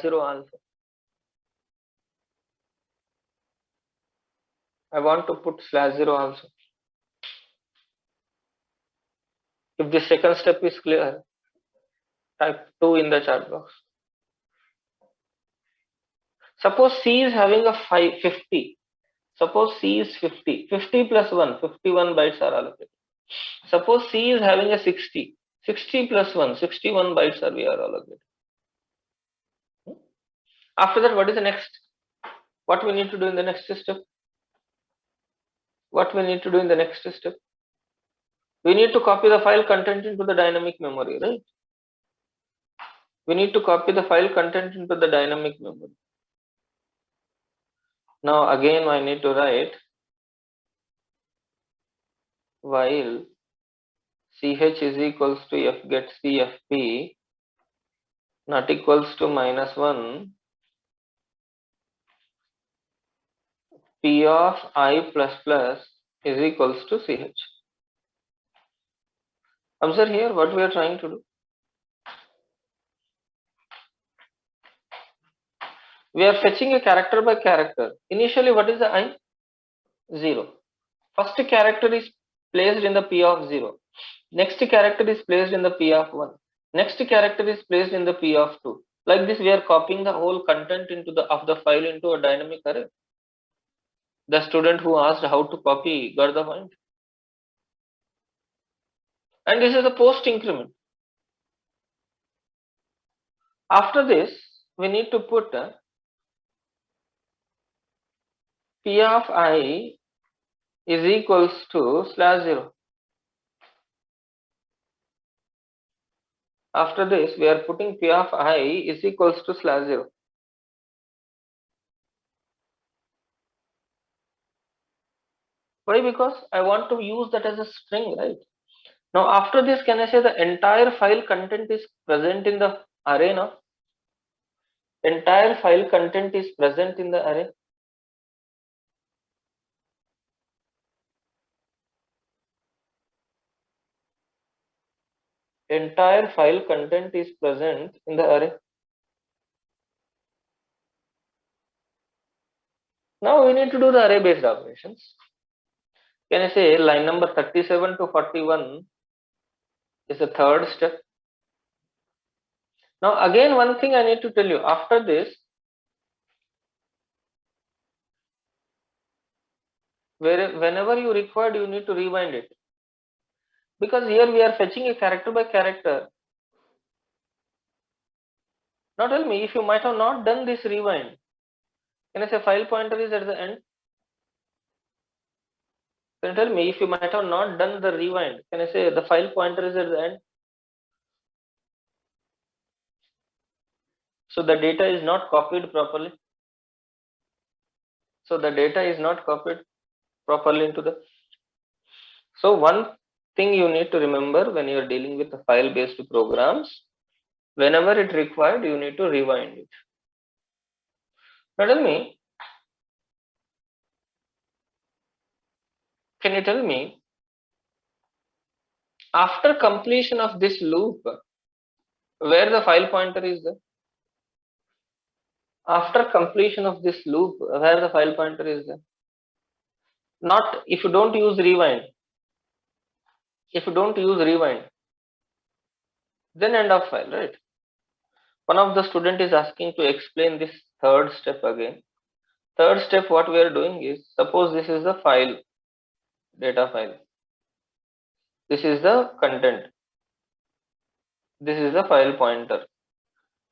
/0 also. I want to put /0 also. If the second step is clear, type 2 in the chat box. Suppose C is having a 50. Suppose C is 50. 50 plus 1, 51 bytes are allocated. Suppose C is having a 60. 60 plus 1, 61 bytes are allocated. After that, what is the next? What we need to do in the next step? What we need to do in the next step? We need to copy the file content into the dynamic memory, right? We need to copy the file content into the dynamic memory. Now again I need to write while ch is equals to f get c fp not equals to -1 p of I plus plus is equals to ch. Observe here what we are trying to do. We are fetching a character by character. Initially, what is the I? 0. First character is placed in the p of 0. Next character is placed in the p of 1. Next character is placed in the p of 2. Like this, we are copying the whole content of the file into a dynamic array. The student who asked how to copy got the point. And this is the post increment. After this, we need to put p of I is equals to /0. After this, we are putting p of I is equals to /0. Why? Because I want to use that as a string, right? Now after this, can I say the entire file content is present in the array now? Entire file content is present in the array. Entire file content is present in the array. Now we need to do the array based operations. Can I say line number 37 to 41 is the third step. Now again, one thing I need to tell you, after this, whenever you required, you need to rewind it. Because here we are fetching a character by character. Now tell me, if you might have not done this rewind, can I say file pointer is at the end? Can you tell me, if you might have not done the rewind, can I say the file pointer is at the end? So the data is not copied properly. So the data is not copied properly into the. So one thing you need to remember when you are dealing with the file based programs, whenever it required, you need to rewind it. Now tell me, can you tell me, after completion of this loop, where the file pointer is there? After completion of this loop, where the file pointer is there? Not if you don't use rewind. If you don't use rewind, then end of file, right? One of the student is asking to explain this third step again. Third step, what we are doing is, suppose this is the file, data file. This is the content. This is the file pointer.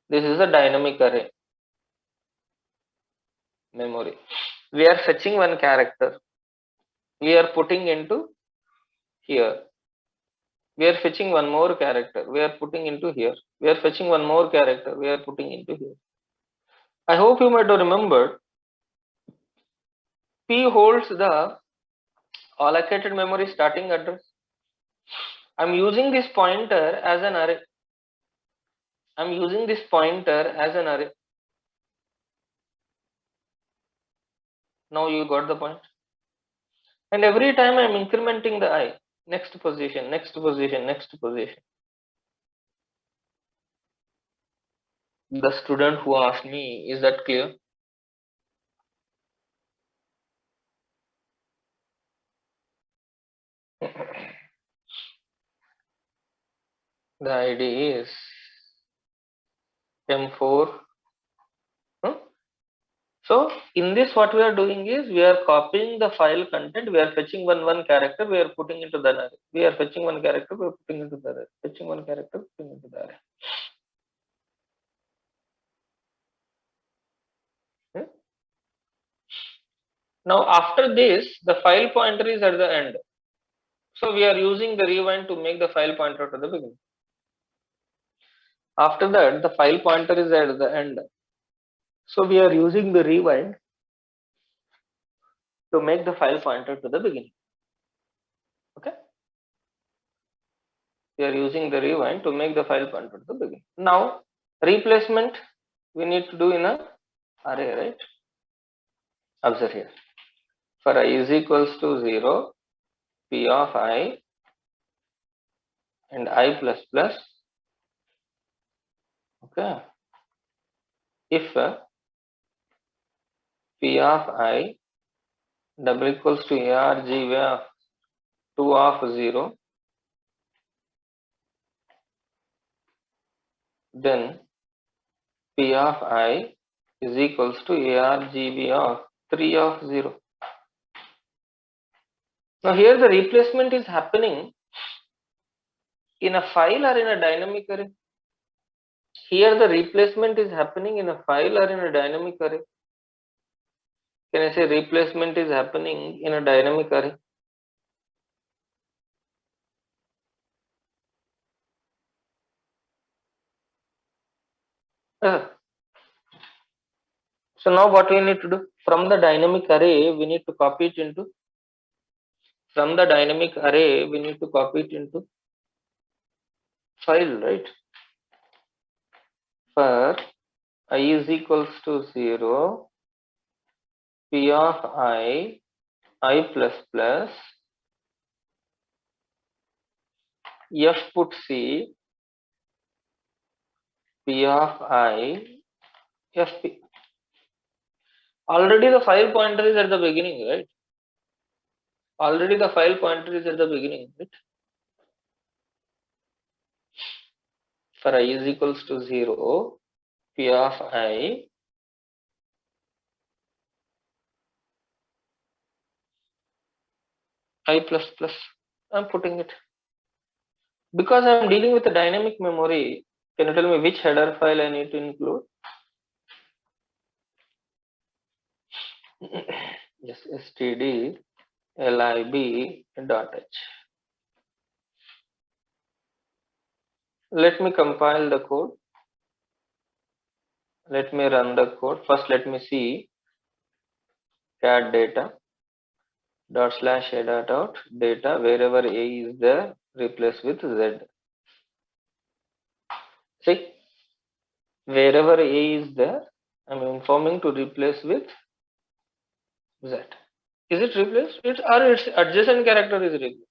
This is the dynamic array memory. We are fetching one character. We are putting into here. We are fetching one more character. We are putting into here. We are fetching one more character. We are putting into here. I hope you might have remembered. P holds the allocated memory starting address. I'm using this pointer as an array. I'm using this pointer as an array. Now you got the point. And every time I'm incrementing the I, next position, next position, next position. The student who asked me, is that clear? The ID is M4. So in this, what we are doing is we are copying the file content. We are fetching one character. We are putting into the array. We are fetching one character. We are putting into the array. Fetching one character, putting into the array. Now after this, the file pointer is at the end. So we are using the rewind to make the file pointer to the beginning. After that, the file pointer is at the end. So we are using the rewind to make the file pointer to the beginning. Okay. We are using the rewind to make the file pointer to the beginning. Now replacement we need to do in a array, right? Observe here. For I is equals to 0, p of I and I plus plus. Okay. If p of I double equals to argv of 2 of 0, then p of I is equals to argv of 3 of 0. Now here the replacement is happening in a file or in a dynamic array. Here the replacement is happening in a file or in a dynamic array. Can I say replacement is happening in a dynamic array? So now what we need to do? From the dynamic array, we need to copy it into. From the dynamic array, we need to copy it into file, right? For I is equals to 0, p of I plus plus, f put c, p of I, fp. Already the file pointer is at the beginning, right? Already the file pointer is at the beginning, right? For I is equals to 0, p of I plus plus. I'm putting it. Because I'm dealing with a dynamic memory, can you tell me which header file I need to include? Yes, std lib.h. Let me compile the code. Let me run the code. First, let me see cat data dot slash a dot data, wherever a is there, replace with z. See, wherever a is there, I'm informing to replace with z. Is it replaced? Or its adjacent character is replaced.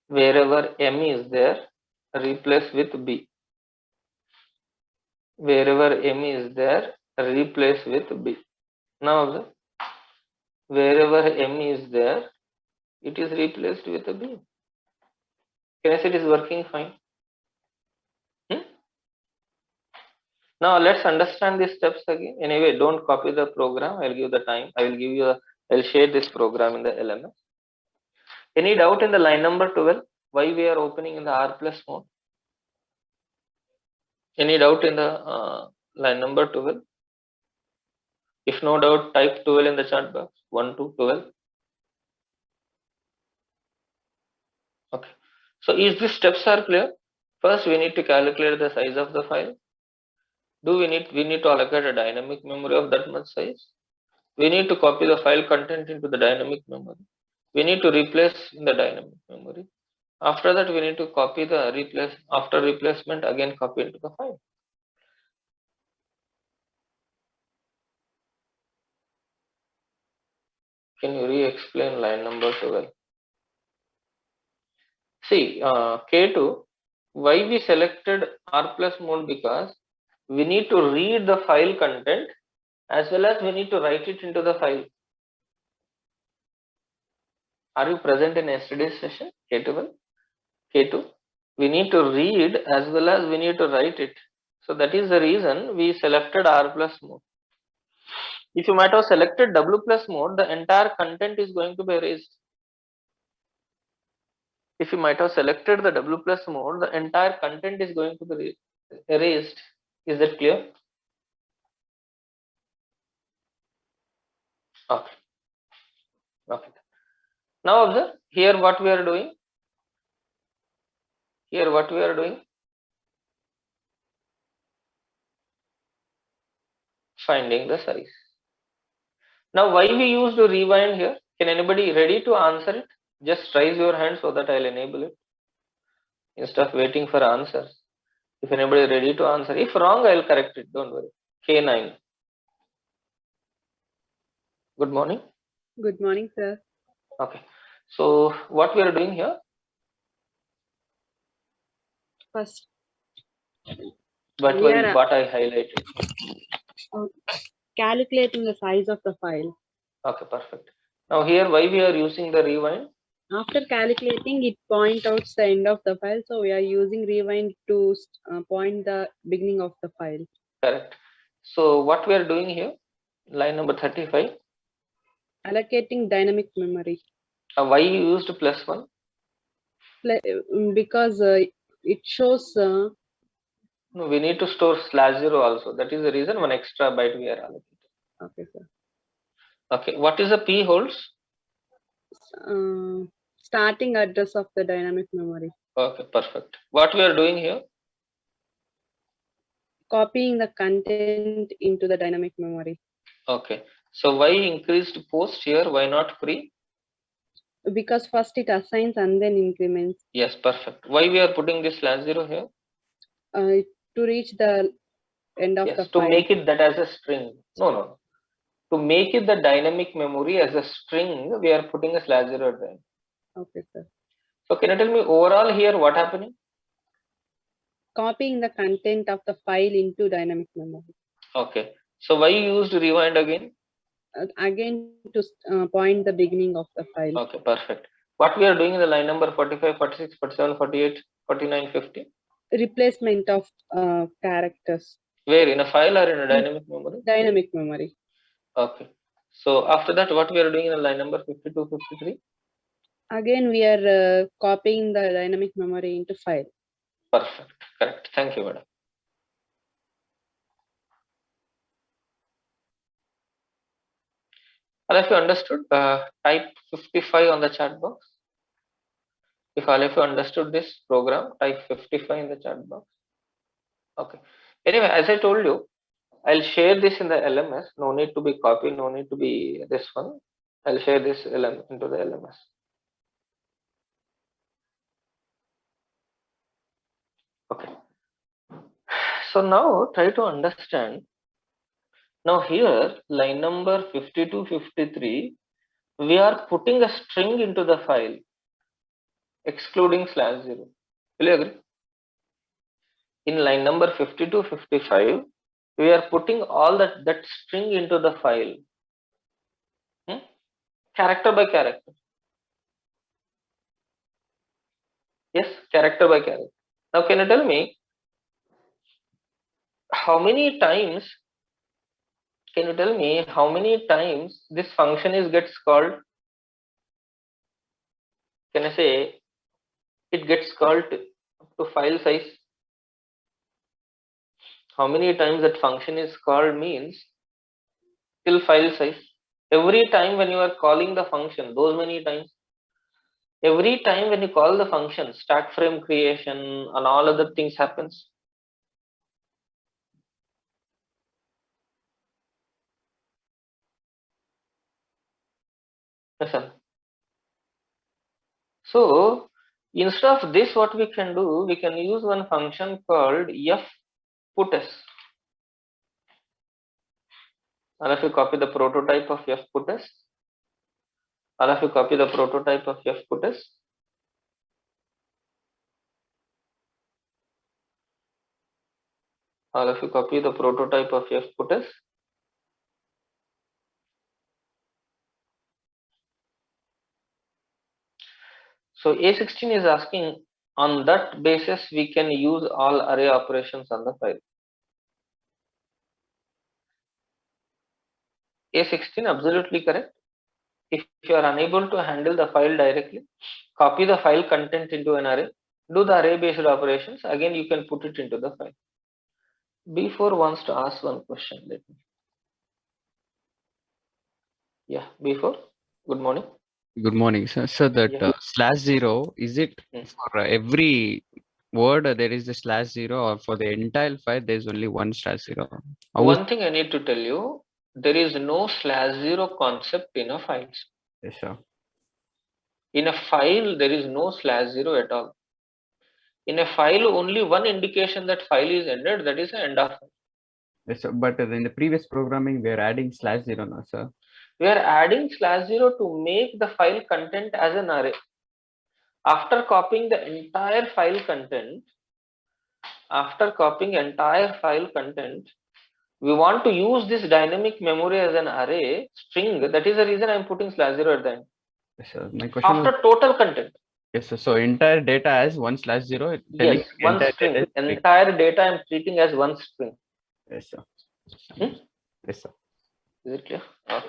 Wherever m is there, replace with b. Wherever m is there, replace with b. Now observe, wherever m is there, it is replaced with a b. Can I say it is working fine? Now let's understand these steps again. Anyway, don't copy the program. I'll give the time. I'll share this program in the LMS. Any doubt in the line number 12? Why we are opening in the R plus mode? Any doubt in the line number 12? If no doubt, type 12 in the chat box. 1 to 12. Okay. So is these steps are clear? First, we need to calculate the size of the file. We need to allocate a dynamic memory of that much size. We need to copy the file content into the dynamic memory. We need to replace in the dynamic memory. After that, we need to copy the replace. After replacement, again copy into the file. Can you re-explain line number 12? See, K2, why we selected R plus mode because we need to read the file content as well as we need to write it into the file. Are you present in yesterday's session, K2? K2? We need to read as well as we need to write it. So that is the reason we selected R plus mode. If you might have selected W plus mode, the entire content is going to be erased. If you might have selected the W plus mode, the entire content is going to be erased. Is that clear? Okay. Okay. Now observe here what we are doing. Here what we are doing. Finding the size. Now why we use to rewind here? Can anybody ready to answer it? Just raise your hand so that I'll enable it. Instead of waiting for answers. If anybody ready to answer. If wrong, I'll correct it. Don't worry. K9. Good morning. Good morning, sir. Okay. So what we are doing here? First, What I highlighted. Calculating the size of the file. Okay, perfect. Now here why we are using the rewind? After calculating, it points out the end of the file. So we are using rewind to point the beginning of the file. Correct. So what we are doing here? Line number 35. Allocating dynamic memory. Why you used +1? Because it shows. No, we need to store /0 also. That is the reason one extra byte we are allocating. Okay, sir. Okay. What is the P holds? Starting address of the dynamic memory. Okay, perfect. What we are doing here? Copying the content into the dynamic memory. Okay. So why increased post here? Why not pre? Because first it assigns and then increments. Yes, perfect. Why we are putting this /0 here? To reach the end of the file. To make it that as a string. No. To make it the dynamic memory as a string, we are putting a /0 at the end. Okay, sir. So can you tell me overall here what happening? Copying the content of the file into dynamic memory. Okay. So why you used rewind again? Again to point the beginning of the file. Okay, perfect. What we are doing in the line number 45, 46, 47, 48, 49, 50? Replacement of characters. Where? In a file or in a dynamic memory? Dynamic memory. Okay. So after that, what we are doing in the line number 52, 53? Again, we are copying the dynamic memory into file. Perfect. Correct. Thank you, madam. All of you understood? Type 55 on the chat box. If all of you understood this program, type 55 in the chat box. Okay. Anyway, as I told you, I'll share this in the LMS. No need to be copied. No need to be this one. I'll share this into the LMS. Okay. So now try to understand. Now here, line number 52, 53, we are putting a string into the file, excluding /0. Will you agree? In line number 52, 55, we are putting all that string into the file, character by character. Yes, character by character. Now can you tell me how many times, this function gets called? Can I say it gets called to file size? How many times that function is called means till file size? Every time when you are calling the function, those many times. Every time when you call the function, stack frame creation and all other things happens. Listen. So instead of this, what we can do, we can use one function called fputs. All of you copy the prototype of fputs. All of you copy the prototype of fputs. All of you copy the prototype of fputs. So A16 is asking, on that basis we can use all array operations on the file. A16 absolutely correct. If you are unable to handle the file directly, copy the file content into an array, do the array based operations, again you can put it into the file. B4 wants to ask one question. Let me. Yeah, B4, good morning. Good morning, sir. So that Yeah. /0, is it Hmm. for every word there is a /0, or for the entire file there's only one /0? One thing I need to tell you, there is no /0 concept in a file. Yes, sir. In a file, there is no /0 at all. In a file, only one indication that file is ended, that is the end of file. Yes, sir. But in the previous programming, we are adding /0 now, sir. We are adding /0 to make the file content as an array. After copying the entire file content, we want to use this dynamic memory as an array string. That is the reason I am putting /0 at the end. Yes, sir. My question After was, total content. yes, sir. So entire data as one /0. Yes, one string. Entire data I am treating as one string. Yes, sir. Hmm? Yes, sir. Is it clear? Okay.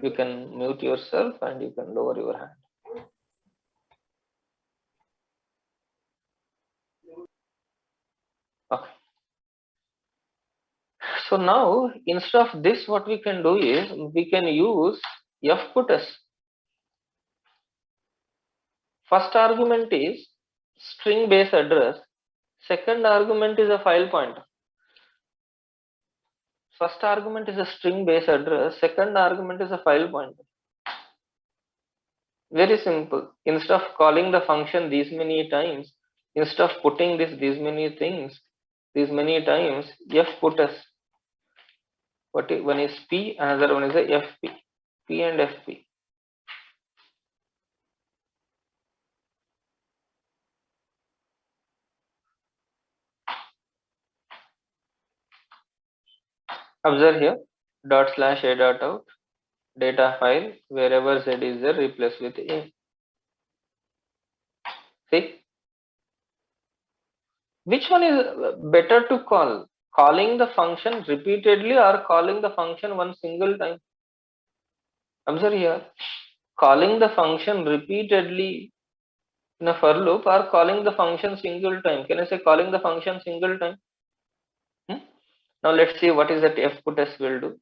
You can mute yourself and you can lower your hand. Okay. So now instead of this, what we can do is we can use fputs. First argument is string base address. Second argument is a file pointer. First argument is a string base address. Second argument is a file pointer. Very simple. Instead of calling the function these many times, instead of putting these many things, these many times, fputs. One is P, another one is a FP. P and FP. Observe here, /a.out, data file, wherever z is there, replace with in. See, which one is better to call? Calling the function repeatedly or calling the function one single time? Observe here, calling the function repeatedly in a for loop or calling the function single time. Can I say calling the function single time? Now let's see what is that fputs will do.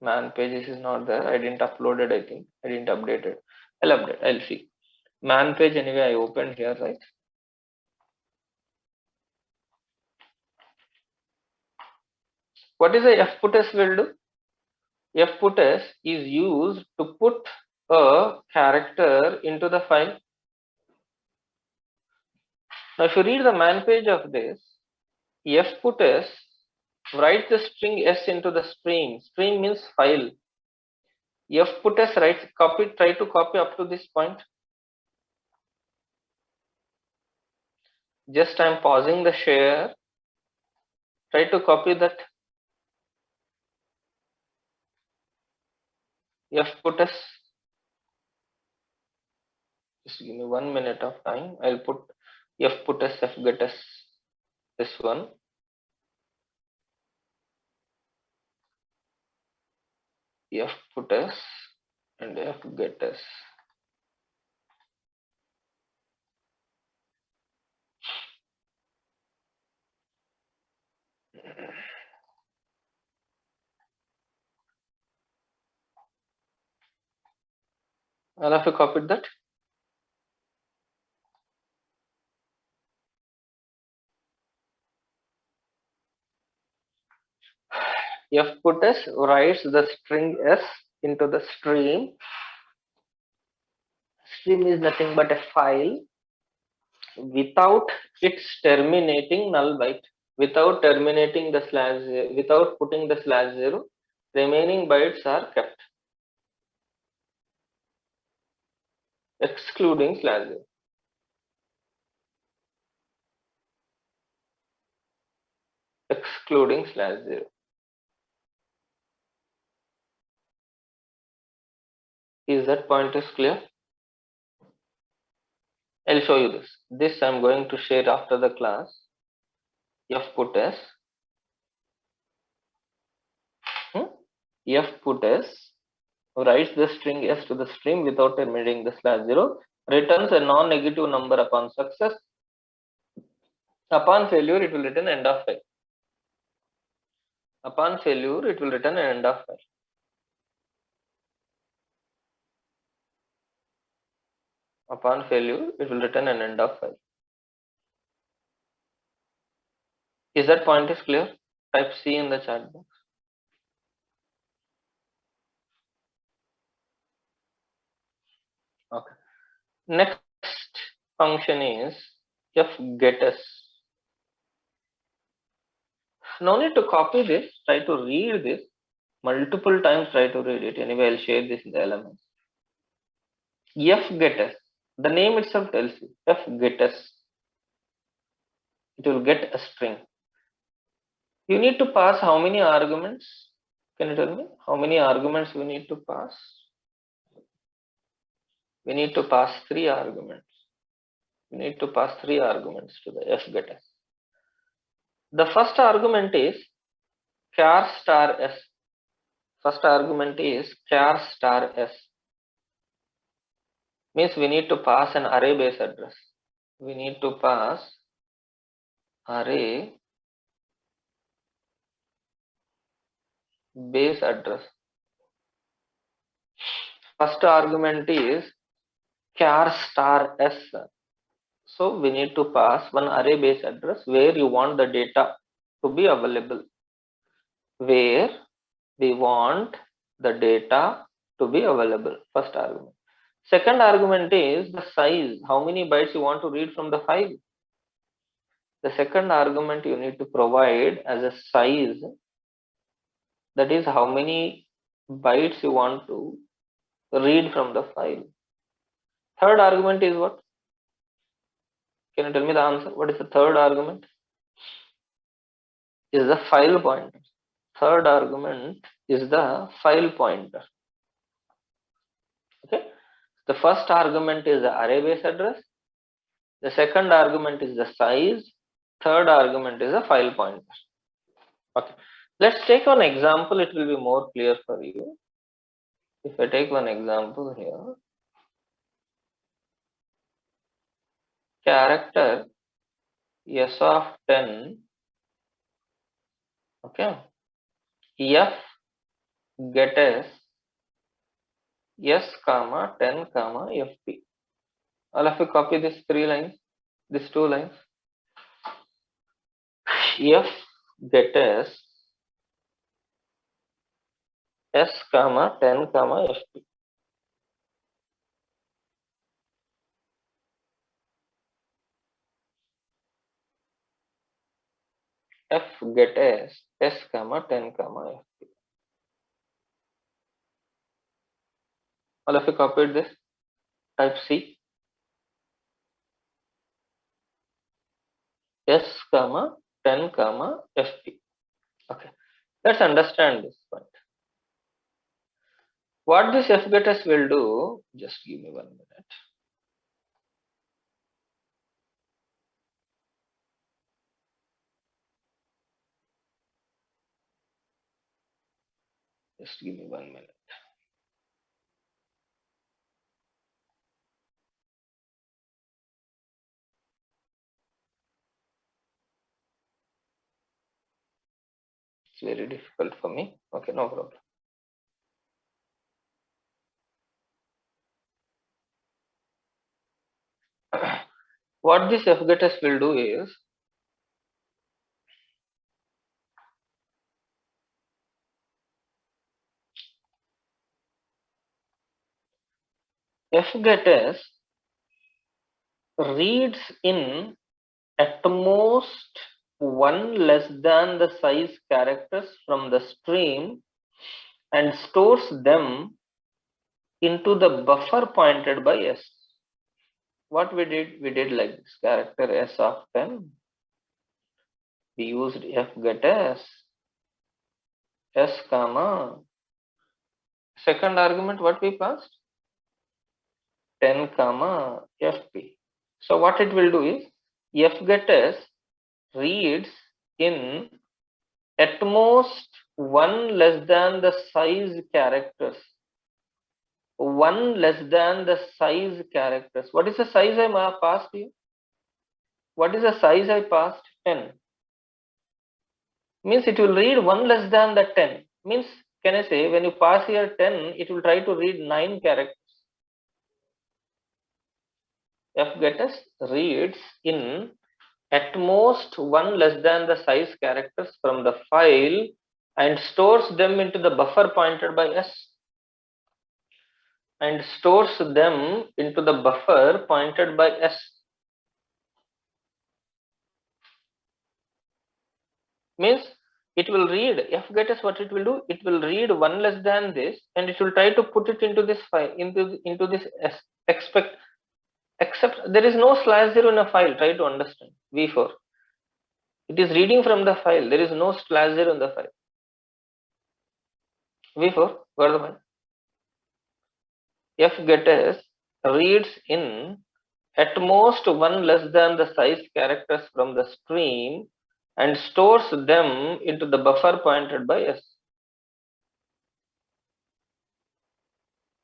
Man pages is not there. I didn't upload it. I think I didn't update it. I'll update. I'll see. Man page anyway. I opened here, right? What is a fputs will do? Fputs is used to put a character into the file. Now, if you read the man page of this, fputs writes the string s into the stream. Stream means file. Fputs writes copy. Try to copy up to this point. Just I'm pausing the share. Try to copy that fputs. Just give me 1 minute of time. I'll put fputs fgetus, this one. Fputs and fgetus. All of you copied that? Fputs writes the string s into the stream. Stream is nothing but a file without its terminating null byte. Without terminating the /0, without putting the /0, remaining bytes are kept, excluding /0. excluding slash 0. Is that point is clear? I'll show you this. This I'm going to share after the class. F put s. F put s writes the string s to the string without omitting the slash 0. Returns a non-negative number upon success. Upon failure, it will return end of file. Upon failure, it will return an end of file. Upon failure, it will return an end of file. Is that point is clear? Type C in the chat box. Okay. Next function is fgetS. No need to copy this. Try to read this multiple times. Try to read it. Anyway, I'll share this in the elements. FgetS. The name itself tells you fgetS. It will get a string. You need to pass how many arguments? Can you tell me how many arguments we need to pass? We need to pass 3 arguments. We need to pass 3 arguments to the fgetS. The first argument is char star s. First argument is char star s. Means we need to pass an array base address. We need to pass array base address. First argument is char star s. So we need to pass one array base address where you want the data to be available. Where we want the data to be available. First argument. Second argument is the size. How many bytes you want to read from the file? The second argument you need to provide as a size. That is how many bytes you want to read from the file. Third argument is what? Can you tell me the answer? What is the third argument? Is the file pointer. Third argument is the file pointer. Okay. The first argument is the array base address. The second argument is the size. Third argument is a file pointer. Okay. Let's take one example. It will be more clear for you. If I take one example here. Character s of 10. Okay. F get s comma 10 comma fp. All of you copy these 3 lines, these 2 lines. F get s comma 10 comma fp. F get s comma 10 comma fp. All of you copied this. Type C. S comma 10 comma fp. Okay. Let's understand this point. What this fgetS will do, just give me 1 minute. Just give me 1 minute. It's very difficult for me. Okay, no problem. What this fgetS will do is, fgetS reads in at most 1 less than the size characters from the stream and stores them into the buffer pointed by s. What we did like this, character s of 10. We used f get s comma. Second argument, what we passed? 10 comma fp. So what it will do is f get s reads in at most one less than the size characters. One less than the size characters. What is the size I passed you? What is the size I passed? 10. Means it will read one less than the 10. Means, can I say, when you pass here 10, it will try to read 9 characters. fgetS reads in at most one less than the size characters from the file and stores them into the buffer pointed by s. And stores them into the buffer pointed by s. Means it will read fgetS. What it will do? It will read one less than this, and it will try to put it into this file, into this s. Except there is no /0 in a file. Try to understand. v4. It is reading from the file. There is no /0 in the file. v4. Got the point? fgetS reads in at most one less than the size characters from the stream and stores them into the buffer pointed by s.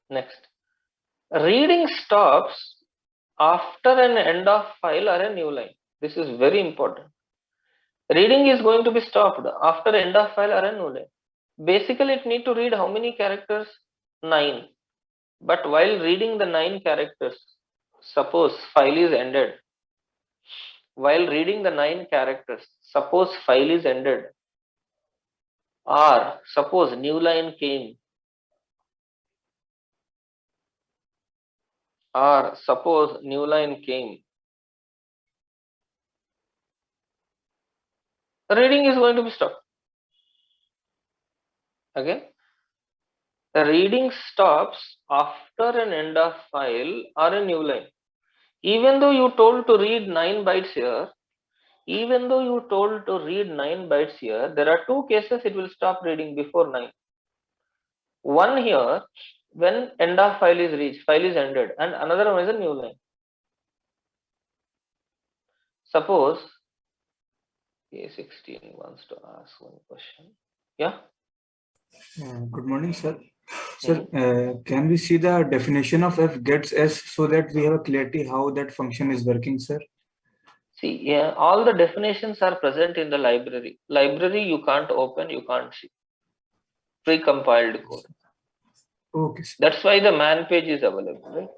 Next, reading stops after an end of file or a new line. This is very important. Reading is going to be stopped after end of file or a new line. Basically, it need to read how many characters? 9. But while reading the 9 characters, suppose file is ended. While reading the 9 characters, suppose file is ended, or suppose new line came, or suppose new line came, reading is going to be stopped. Okay, the reading stops after an end of file or a new line. Even though you told to read 9 bytes here, even though you told to read 9 bytes here, there are 2 cases it will stop reading before 9. One here, when end of file is reached, file is ended, and another one is a new line. Suppose A16 wants to ask one question. Yeah. Good morning, sir. Sir, can we see the definition of f gets s so that we have a clarity how that function is working, sir? See, yeah, all the definitions are present in the library. Library you can't open, you can't see. Pre-compiled code. Okay, sir. That's why the man page is available, right?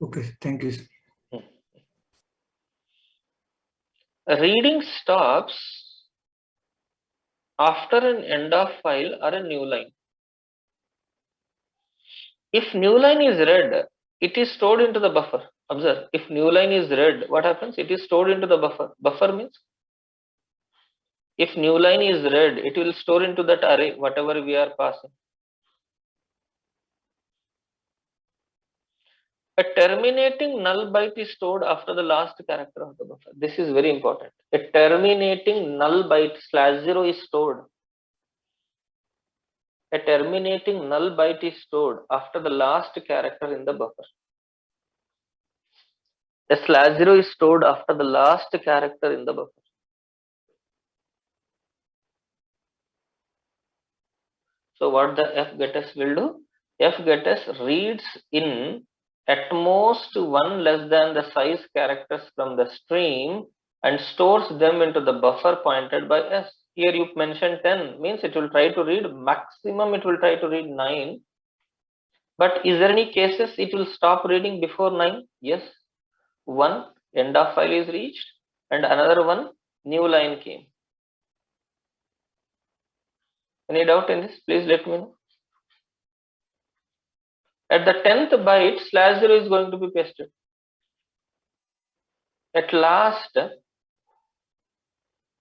Okay, thank you, sir. Reading stops after an end of file or a new line. If new line is read, it is stored into the buffer. Observe, if new line is read, what happens? It is stored into the buffer. Buffer means if new line is read, it will store into that array, whatever we are passing. A terminating null byte is stored after the last character of the buffer. This is very important. A terminating null byte /0 is stored. A terminating null byte is stored after the last character in the buffer. A /0 is stored after the last character in the buffer. So what the fgetS will do? fgetS reads in at most one less than the size characters from the stream and stores them into the buffer pointed by s. Here you mentioned 10, means it will try to read maximum, it will try to read 9. But is there any cases it will stop reading before 9? Yes. One, end of file is reached, and another one, new line came. Any doubt in this? Please let me know. At the 10th byte, /0 is going to be pasted. At last,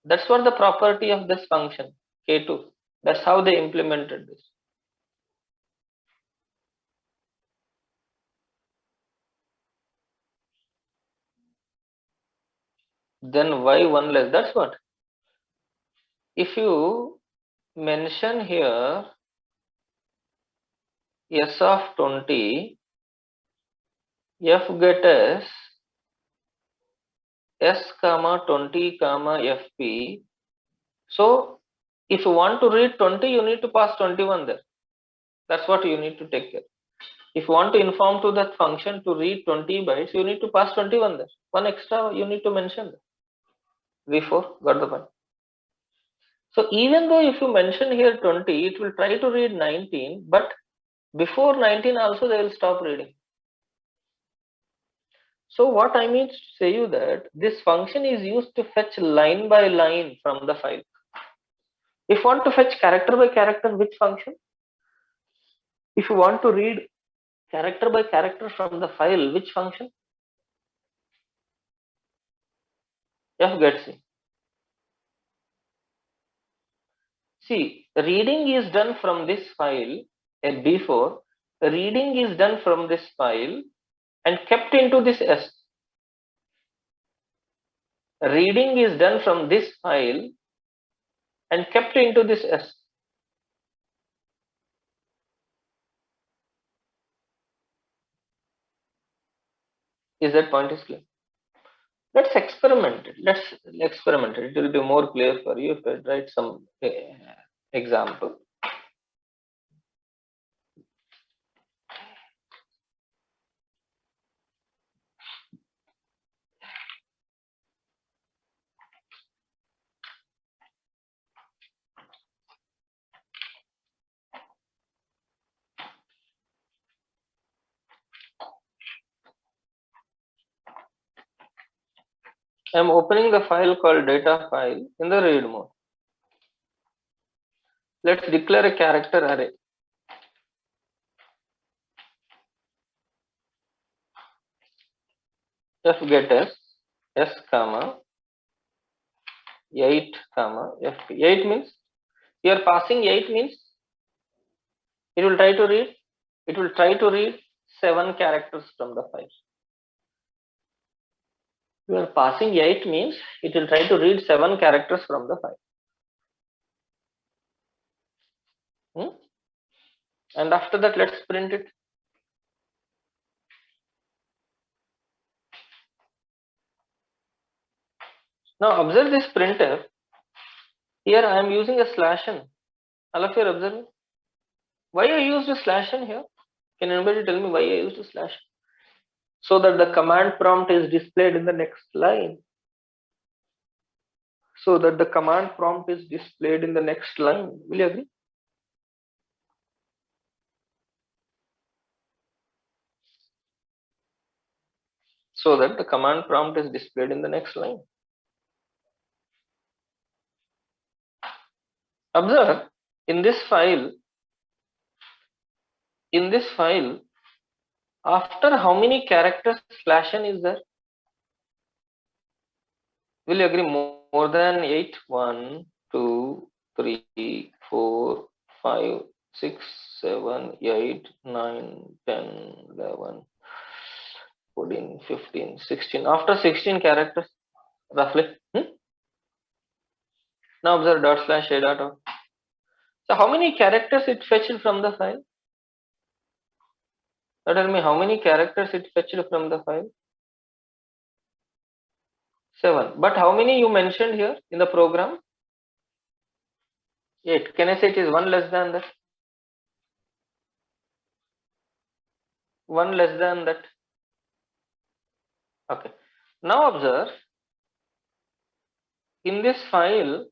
that's what the property of this function, K2. That's how they implemented this. Then why one less? That's what. if you mention here s of 20, f get s comma 20 comma fp. So if you want to read 20, you need to pass 21 there. That's what you need to take care. If you want to inform to that function to read 20 bytes, you need to pass 21 there. One extra you need to mention there. V4, got the point. So even though if you mention here 20, it will try to read 19, but before 19 also they will stop reading. So what I mean to say you that this function is used to fetch line by line from the file. If you want to fetch character by character, which function? If you want to read character by character from the file, which function? F get C. See, reading is done from this file at B4. Reading is done from this file and kept into this S. Reading is done from this file and kept into this S. Is that point is clear? Let's experiment it. Let's experiment it. It will be more clear for you if I write some example. I am opening the file called data file in the read mode. Let's declare a character array. F get s comma 8 comma fp. 8 means you are passing 8 means it will try to read. It will try to read 7 characters from the file. You are passing 8 means it will try to read 7 characters from the file. And after that, let's print it. Now observe this printf. Here I am using a /n. All of you are observing. Why I used a /n here? Can anybody tell me why I used a /n? So that the command prompt is displayed in the next line. So that the command prompt is displayed in the next line. Will you agree? So that the command prompt is displayed in the next line. Observe in this file, after how many characters /n is there? Will you agree? More than 8? 1, 2, 3, 4, 5, 6, 7, 8, 9, 10, 11, 14, 15, 16. After 16 characters, roughly. Now observe /a dot out. So how many characters it fetched from the file? Tell me how many characters it fetched from the file? 7. But how many you mentioned here in the program? 8. Can I say it is 1 less than that? 1 less than that. Okay. Now observe in this file,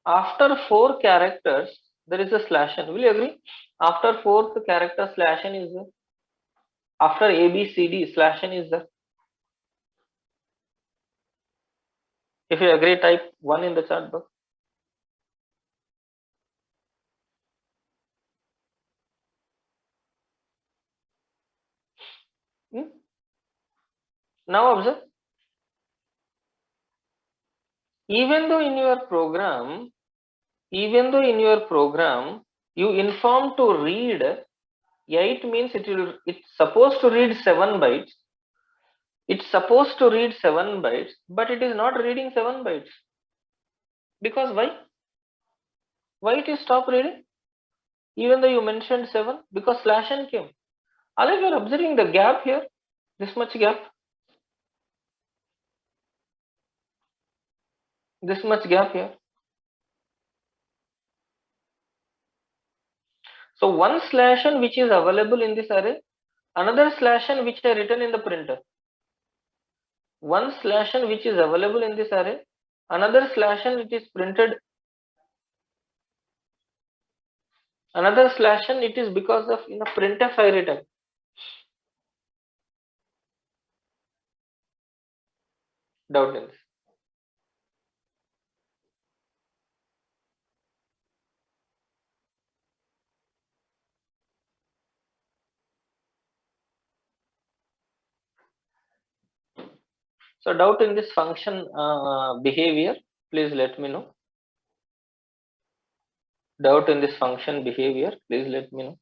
after 4 characters, there is a /n. Will you agree? After 4th character /n is there. After ABCD /n is there. If you agree, type 1 in the chat box. Now observe. Even though in your program, you inform to read 8 means it's supposed to read 7 bytes. It's supposed to read 7 bytes, but it is not reading 7 bytes. Because why? Why it is stop reading? Even though you mentioned 7, because slash n came. Unless you are observing the gap here, this much gap, this much gap here. So one slash n which is available in this array, another slash n which I written in the printer. One slash n which is available in this array, another slash n which is printed, another slash n it is because of in a printf I written. Doubt in this. So doubt in this function behavior, please let me know. Doubt in this function behavior, please let me know.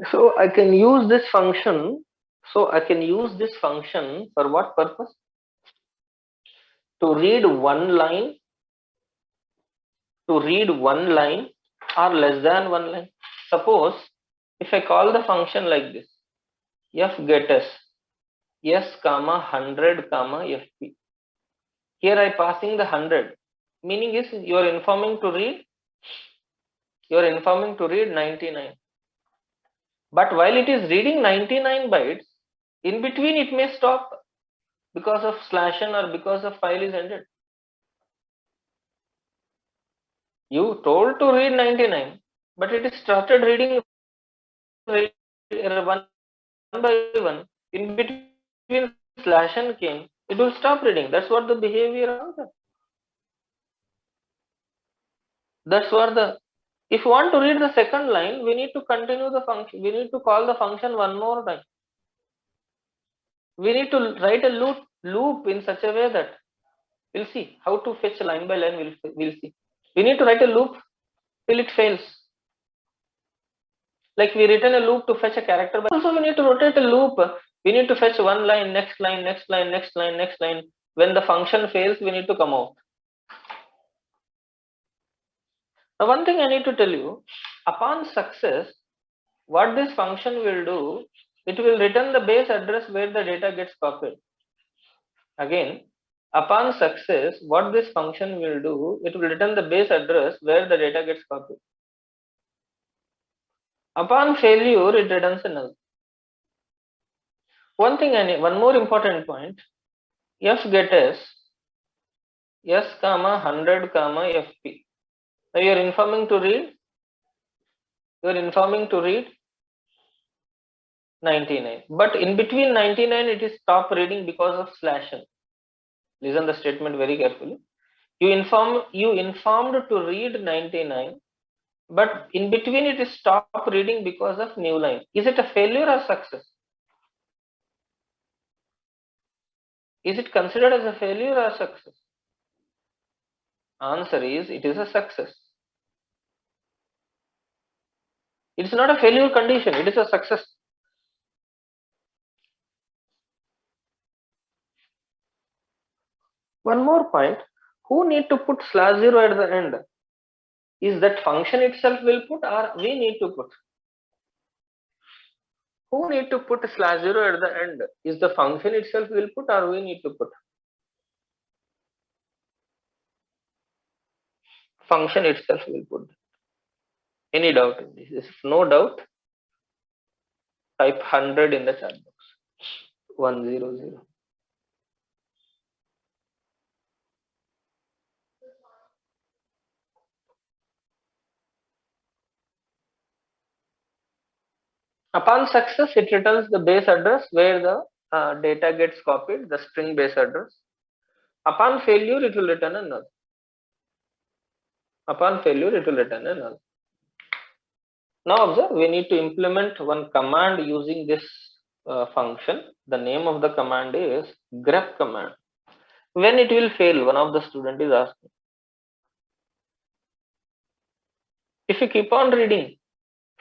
So I can use this function. So I can use this function for what purpose? To read one line, or less than one line. Suppose if I call the function like this, f get s comma 100 comma fp. Here I passing the 100, meaning is you are informing to read 99. But while it is reading 99 bytes, in between it may stop because of slash n or because of file is ended. You told to read 99, but it started reading one by one. In between slash n came, it will stop reading. That's what the behavior of. That's what the. If you want to read the second line, we need to continue the function. We need to call the function one more time. We need to write a loop in such a way that we'll see how to fetch line by line. We'll see. We need to write a loop till it fails. Like we written a loop to fetch a character, but also we need to rotate a loop. We need to fetch one line, next line, next line, next line, next line. When the function fails, we need to come out. Now, one thing I need to tell you, upon success, what this function will do, it will return the base address where the data gets copied. Again, upon success, what this function will do, it will return the base address where the data gets copied. Upon failure, it returns a null. One thing one more important point, f get s comma 100 comma fp. Now you are informing to read 99, but in between 99 it is stop reading because of slash n. Listen the statement very carefully. You informed to read 99, but in between it is stop reading because of new line. Is it a failure or success? Is it considered as a failure or success? Answer is it is a success. It's not a failure condition, it is a success. One more point, who need to put /0 at the end? Is that function itself will put or we need to put? Who need to put /0 at the end? Is the function itself will put or we need to put? Function itself will put. Any doubt in this? If no doubt, type 100 in the chat box. 100. Upon success, it returns the base address where the data gets copied, the string base address. Upon failure, it will return a null. Upon failure, it will return a null. Now observe, we need to implement one command using this function. The name of the command is grep command. When it will fail, one of the student is asking. If you keep on reading,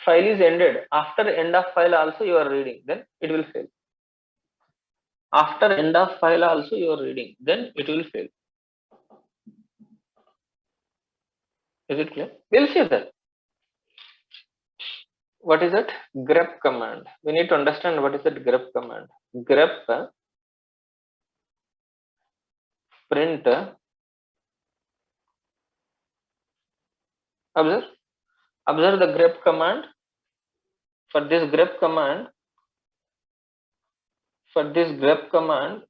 file is ended. After end of file also you are reading, then it will fail. after end of file also you are reading, then it will fail. Is it clear? We'll see that. What is that? grep command. We need to understand what is that grep command. Grep print, observe the grep command. For this grep command,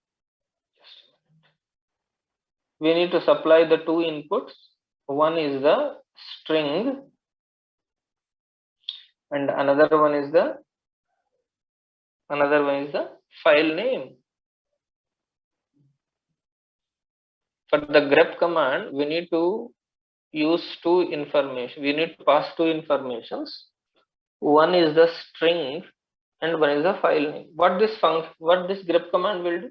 we need to supply the two inputs. One is the string and another one is the file name. For the grep command, we need to use two information. We need to pass two informations. One is the string and one is the file name. What this grep command will do?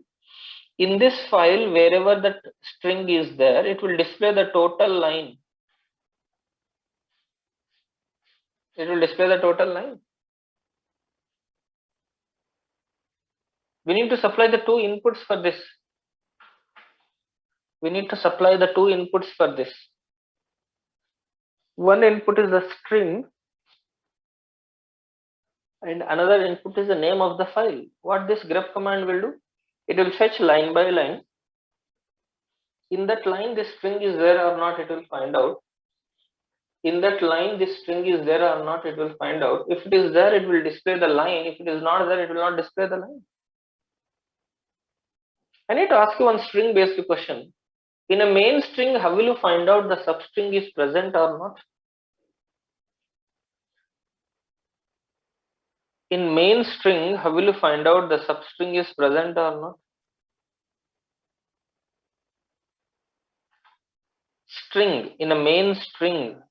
In this file, wherever that string is there, it will display the total line. It will display the total line. We need to supply the two inputs for this. We need to supply the two inputs for this. One input is the string and another input is the name of the file. What this grep command will do? It will fetch line by line. In that line, this string is there or not, it will find out. In that line, this string is there or not, it will find out. If it is there, it will display the line. If it is not there, it will not display the line. I need to ask you one string based question. In a main string, how will you find out the substring is present or not? In main string, how will you find out the substring is present or not? String, in a main string,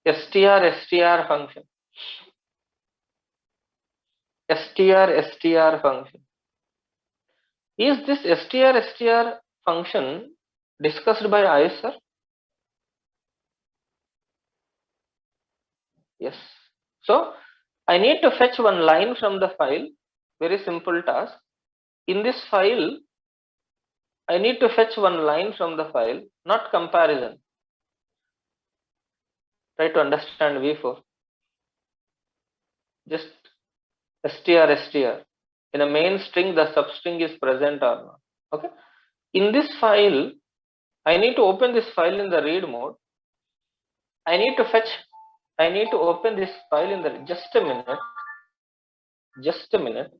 str function. str function. Is this str function discussed by ISR? Yes. So I need to fetch one line from the file. Very simple task. In this file, I need to fetch one line from the file, not comparison. Try to understand V4. Just str. In a main string, the substring is present or not. Okay. In this file, I need to open this file in the read mode. I need to open this file in the, just a minute.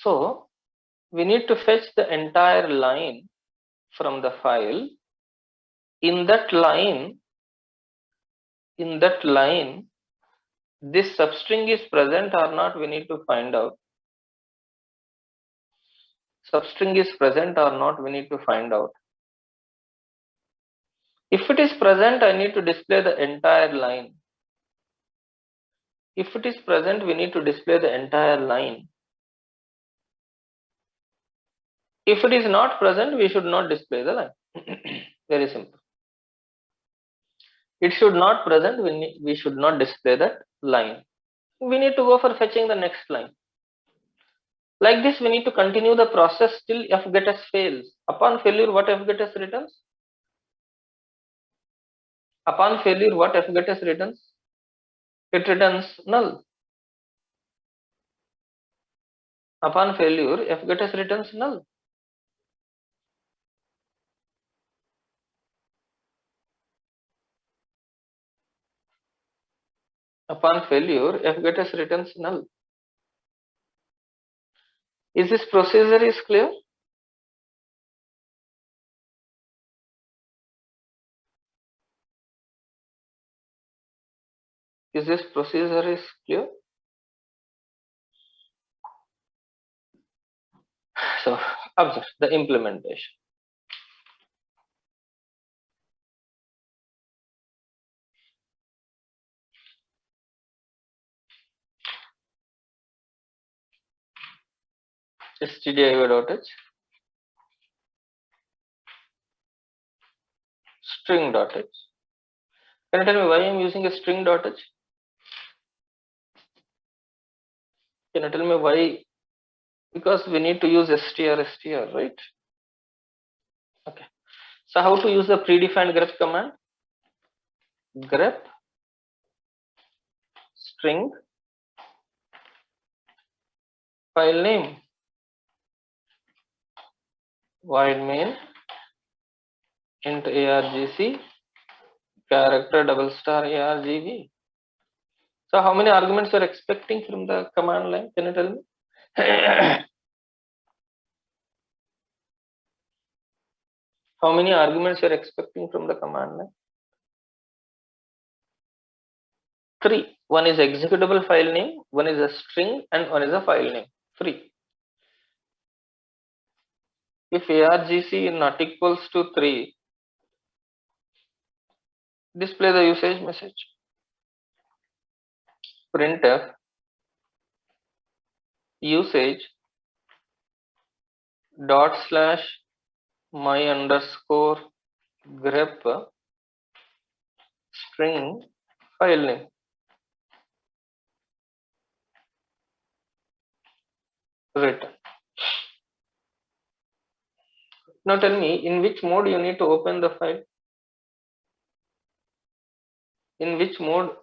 So we need to fetch the entire line from the file. In that line, this substring is present or not, we need to find out. Substring is present or not, we need to find out. If it is present, I need to display the entire line. If it is present, we need to display the entire line. If it is not present, we should not display the line. Very simple. It should not present, we should not display that line. We need to go for fetching the next line. Like this, we need to continue the process till fgetS fails. Upon failure, what fgetS returns? Upon failure, what fgetS returns? It returns null. Upon failure, fgetS returns null. Upon failure, fget_s returns null. Is this procedure is clear? Is this procedure is clear? So observe the implementation. stdio.h string.h. Can you tell me why I'm using a string.h? Can you tell me why? Because we need to use str, right? Okay. So how to use the predefined grep command? Grep string file name void main int argc character $argv. So how many arguments you are expecting from the command line? Can you tell me? How many arguments you are expecting from the command line? 3. One is executable file name, one is a string, and one is a file name. 3. If argc is not equals to 3, display the usage message. Printf usage /my_grep string file name. Return. Now tell me in which mode you need to open the file. In which mode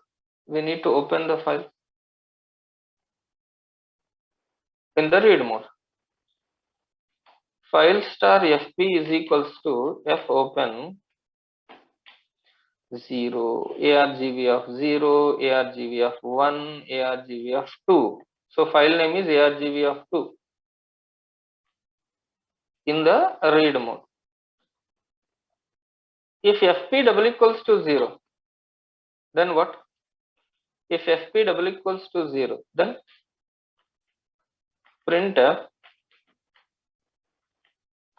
we need to open the file? In the read mode. File *fp is equals to fopen 0 argv of 0 argv of 1 argv of 2. So file name is argv of 2 in the read mode. If fp double equals to 0, then what? If fp double equals to 0, then printf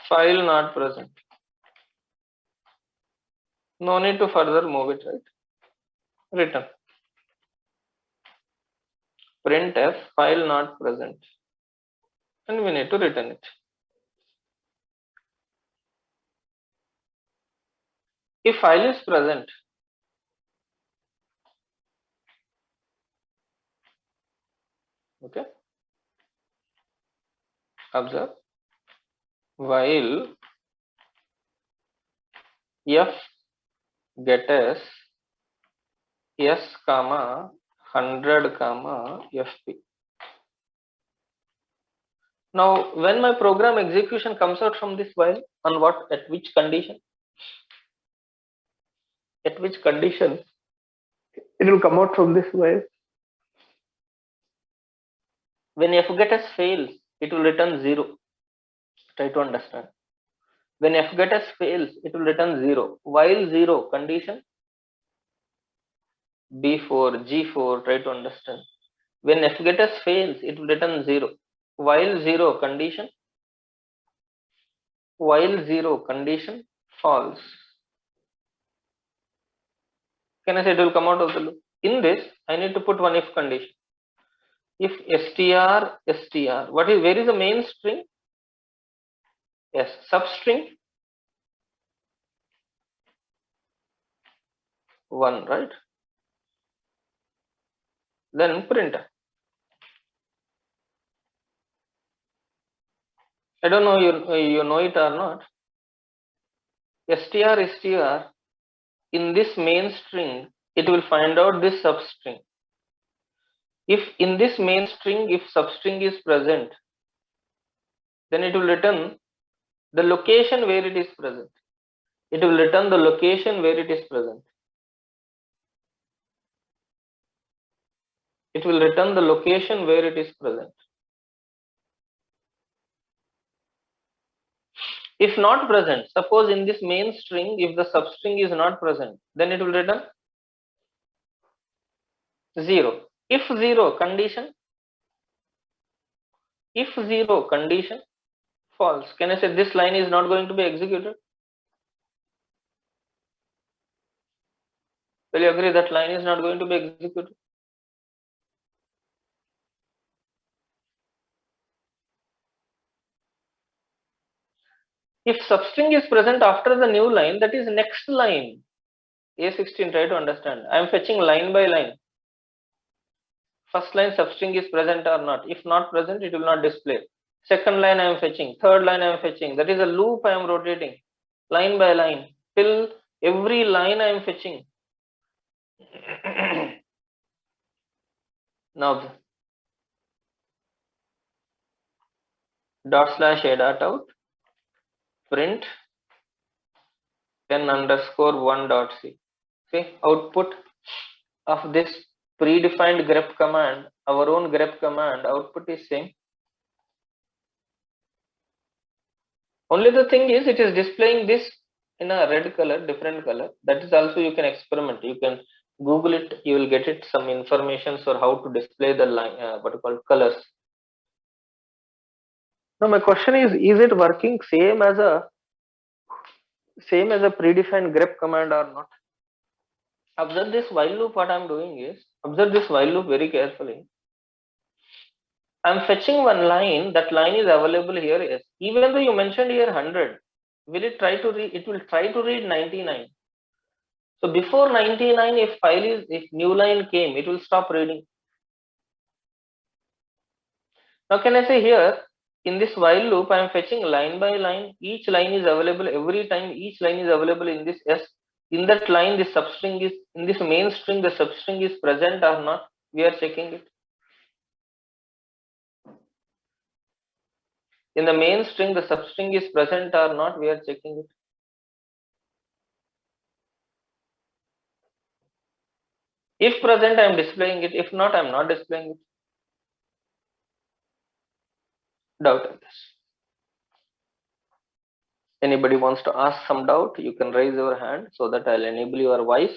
file not present. No need to further move it, right? Return. Printf file not present, and we need to return it. If file is present, okay, observe, while f get_s s comma 100 comma fp. Now when my program execution comes out from this while, on what, at which condition? At which condition it will come out from this while? When fget_s fails, it will return 0. Try to understand. When fget_s fails, it will return 0. While 0 condition, B4, G4, try to understand. When fget_s fails, it will return 0. While 0 condition, false. Can I say it will come out of the loop? In this, I need to put one if condition. If str, where is the main string? Yes, substring 1, right? Then print. I don't know you know it or not. str in this main string, it will find out this substring. If in this main string, if substring is present, then it will return the location where it is present. It will return the location where it is present. it will return the location where it is present. If not present, suppose in this main string, if the substring is not present, then it will return 0. If 0, condition. If 0, condition, false. Can I say this line is not going to be executed? Will you agree that line is not going to be executed? If substring is present after the new line, that is next line. A16, try to understand. I am fetching line by line. First line substring is present or not. If not present, it will not display. Second line I am fetching. Third line I am fetching. That is a loop I am rotating. Line by line. Till every line I am fetching. Now, dot slash a dot out. Print 10_1.c. See, output of this predefined grep command, our own grep command, output is same. Only the thing is, it is displaying this in a red color, different color. That is also you can experiment. You can Google it. You will get it some information for how to display the line, what you call colors. Now my question is it working same as a predefined grep command or not? Observe this while loop. What I am doing is, observe this while loop very carefully. I am fetching one line. That line is available here. Yes. Even though you mentioned here 100, will it try to read? It will try to read 99. So before 99, if new line came, it will stop reading. Now can I say here, in this while loop, I am fetching line by line. Each line is available every time. Each line is available in this S. In that line, the substring is, in this main string, the substring is present or not. We are checking it. In the main string, the substring is present or not. We are checking it. If present, I am displaying it. If not, I am not displaying it. Doubt on this. Anybody wants to ask some doubt, you can raise your hand so that I'll enable your voice.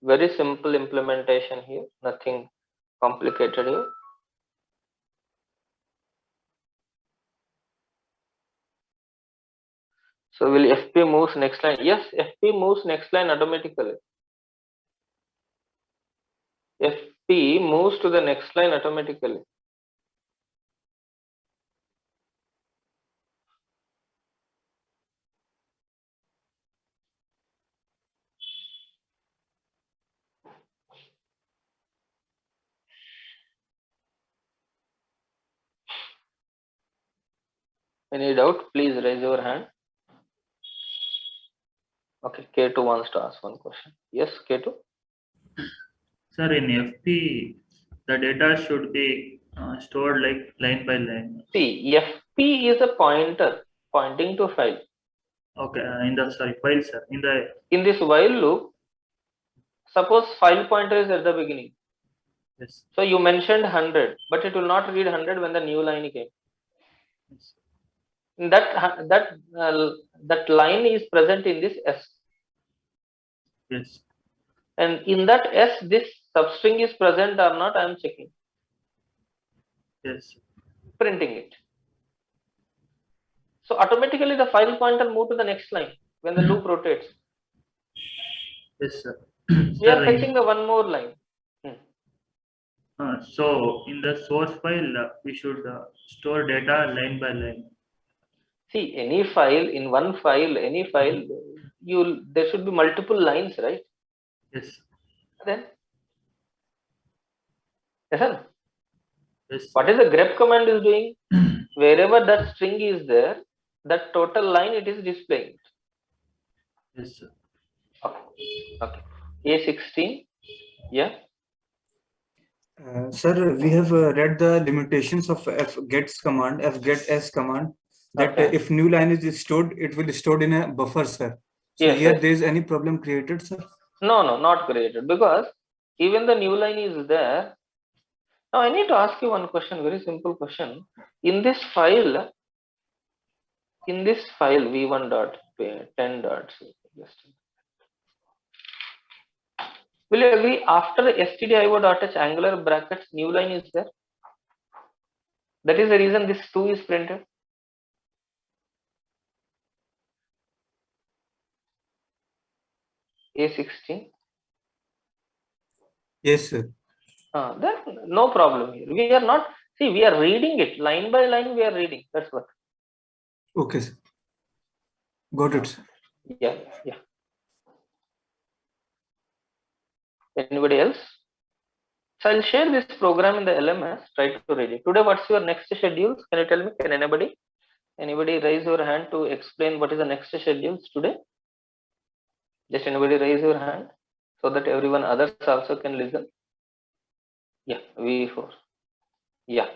Very simple implementation here, nothing complicated here. So will FP moves next line? Yes, FP moves next line automatically. FP moves to the next line automatically. Any doubt, please raise your hand. Okay, K2 wants to ask one question. Yes, K2. Sir, in FP, the data should be stored like line by line. See, FP is a pointer pointing to file. Okay, in the file, sir. In this while loop, suppose file pointer is at the beginning. Yes. So you mentioned 100, but it will not read 100 when the new line came. Yes. That line is present in this S. Yes. And in that S, this substring is present or not, I am checking. Yes. Printing it. So automatically the file pointer move to the next line when the loop rotates. Yes, sir. We are fetching the one more line. So in the source file, we should store data line by line. See, any file, in one file, any file, there should be multiple lines, right? Yes. Then, yes, sir. Yes. What is the grep command is doing? Wherever that string is there, that total line it is displaying. Yes, sir. Okay. Okay. A16. Yeah. Sir, we have read the limitations of fgets command, fgets command, that Okay. if new line is stored, it will be stored in a buffer, sir. So Yes, here yes. there is any problem created, sir? No, not created, because even the new line is there. Now I need to ask you one question, very simple question. In this file v1 dot 10 dots, will you agree after stdio.h angular brackets new line is there? That is the reason this 2 is printed. A16. Yes, sir. Then no problem here. We are not, see, we are reading it line by line, we are reading. That's what. Okay, sir. Got it, sir. Yeah. Anybody else? So I'll share this program in the LMS. Try to read it. Today, what's your next schedule? Can you tell me? Can anybody raise your hand to explain what is the next schedules today? Just anybody raise your hand so that everyone others also can listen. Yeah, V4. Yeah.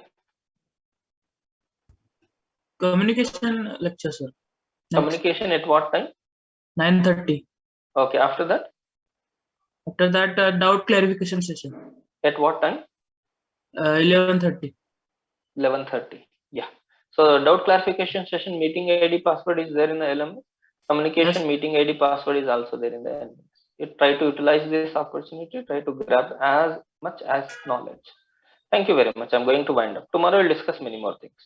Communication lecture, sir. Next, Communication at what time? 9:30. Okay. After that, After that, doubt clarification session. at what time? 11:30. 11:30. Yeah. So doubt clarification session meeting ID password is there in the LMS. Communication Yes. meeting ID password is also there in the LMS. You try to utilize this opportunity. Try to grab as much as knowledge. Thank you very much. I'm going to wind up. Tomorrow we'll discuss many more things.